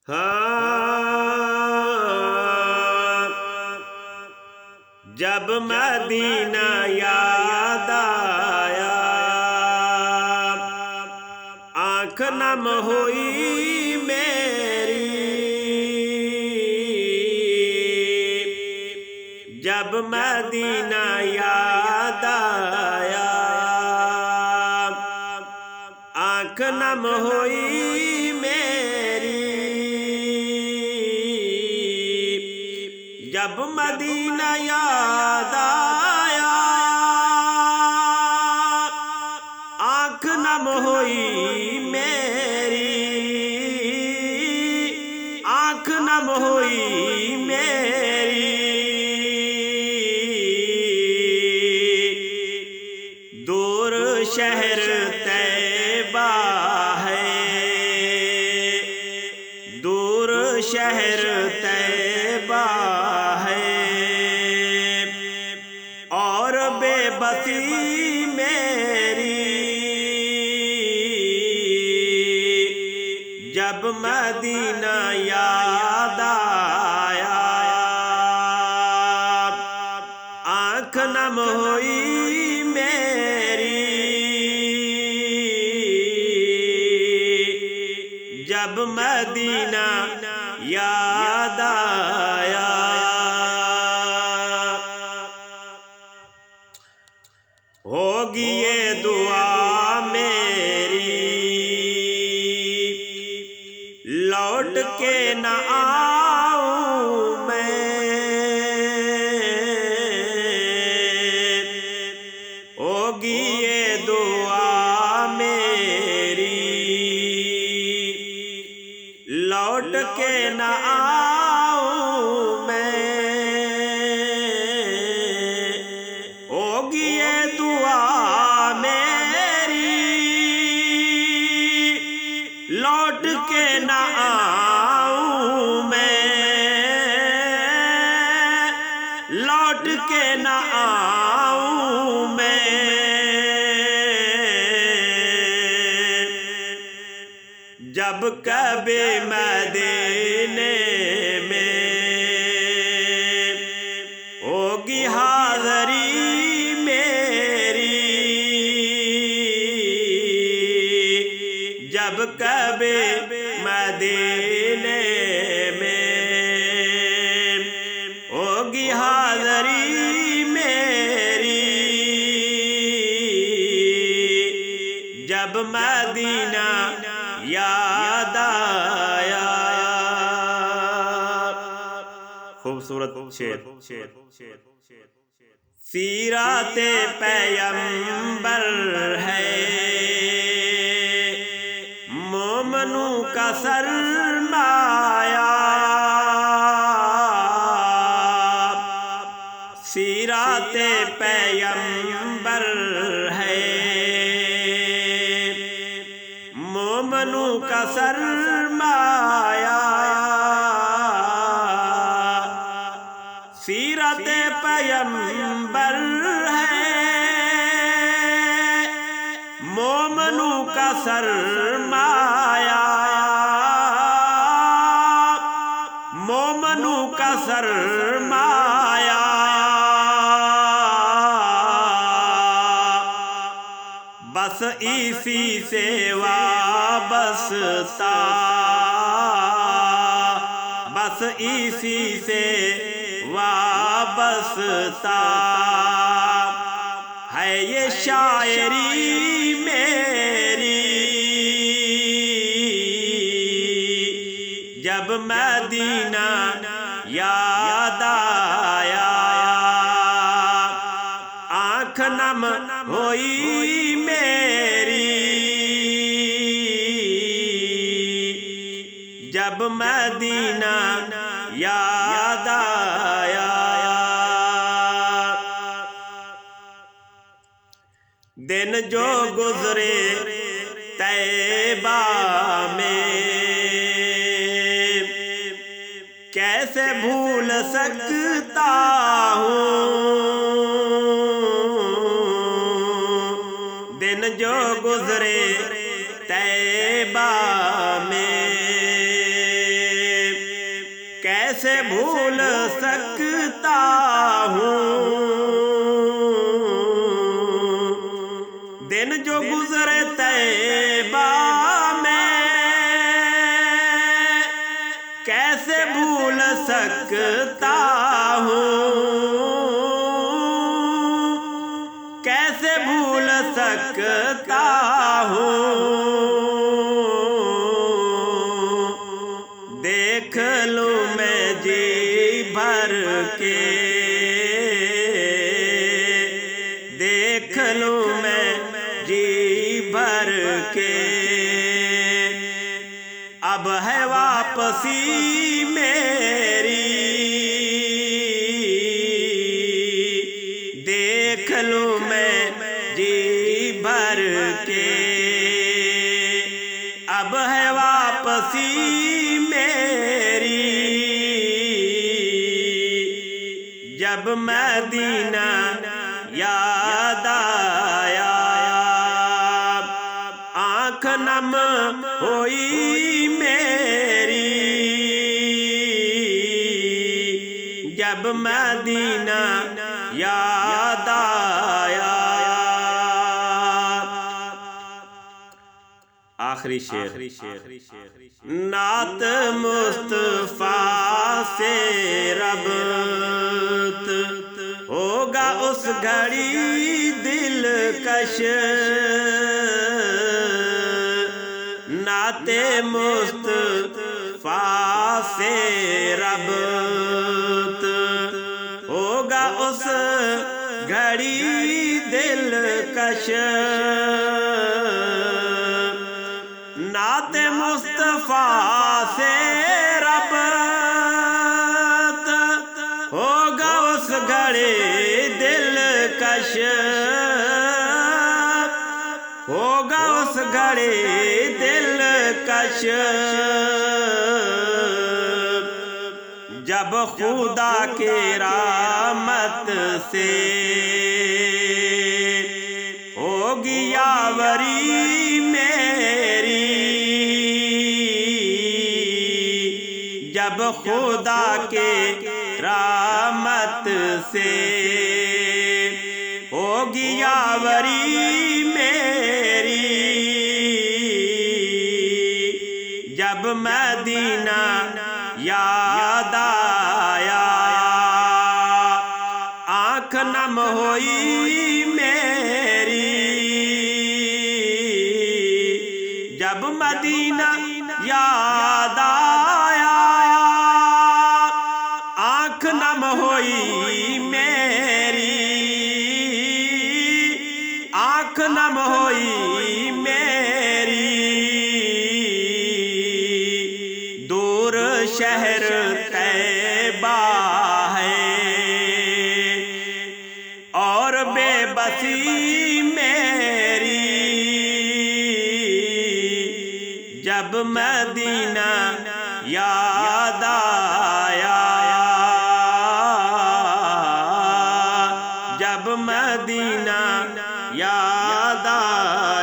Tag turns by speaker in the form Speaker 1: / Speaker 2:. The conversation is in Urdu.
Speaker 1: ہاں جب مدینہ یاد آیا آنکھ نم ہوئی میری، جب مدینہ یاد آیا آنکھ نم ہوئی میری، جب مدینہ یاد آیا آنکھ نم ہوئی میری، آنکھ نم ہوئی میری، دور شہر طیبہ ہے، دور شہر طیبہ ہے، اور بے بسی میری، جب مدینہ یاد آیا آنکھ نم ہوئی میری، جب مدینہ یاد آیا۔ ہوگی یہ دعا میری لوٹ کے نہ آؤں میں، ہوگی یہ دعا میری لوٹ کے نہ آؤں میں، ہوگی یہ دعا میری لوٹ کے نہ آؤں میں، لوٹ کے نہ آؤں میں، جب کبھی مدینے میں ہوگی حاضری میری، جب کبھی مدینے میں ہوگی حاضری میری، جب مدینہ یاد آیا۔ خوبصورت شعر۔ سیرت پیغمبر ہے مومنوں کا سرمایہ، سیرت پیغمبر ہے مومنوں کا سرمایہ، سیرت پیغمبر ہے مومنوں کا سرمایہ، مومنوں کا سرمایہ، بس اسی سے وابستہ، بس اسی سے وابستہ ہے یہ شاعری میری، جب مدینہ یاد آیا آنکھ نم ہوئی میری، جب مدینہ یاد آیا۔ دن جو گزرے طیبہ میں کیسے بھول سکتا ہوں، دن جو گزرے طیبہ میں کیسے بھول سکتا ہوں دن جو گزرے طیبہ میں، کیسے بھول سکتا ہوں، کیسے بھول سکتا ہوں، دیکھ لوں میں جی بھر کے، دیکھ لوں میں جی بھر کے، اب ہے واپسی میری، دیکھ لوں میں جی بھر کے، اب ہے واپسی میری، جب مدینہ یاد آیا آنکھ نم ہوئی میری، جب مدینہ یاد آیا۔ آخری شعر، نعت مصطفیٰ سے ربط ہوگا اس گھڑی دلکش، نعت مصطفیٰ سے ربط ہوگا اس گھڑی دلکش، نعت مصطفیٰ سے ربط ہوگا اس گھڑی دلکش، ہوگا اس گھڑی دلکش، جب خدا کے رحمت سے ہوگی یاوری میری، جب خدا کے رحمت سے ہوگی یاوری میری، جب مدینہ یاد آیا آنکھ نم ہوئی میری، جب مدینہ یاد آیا آنکھ نم ہوئی میری، آنکھ نم ہوئی میری، دور شہر طیبہ ہے اور بے بسی میری، جب مدینہ یاد آیا، جب مدینہ یاد آیا۔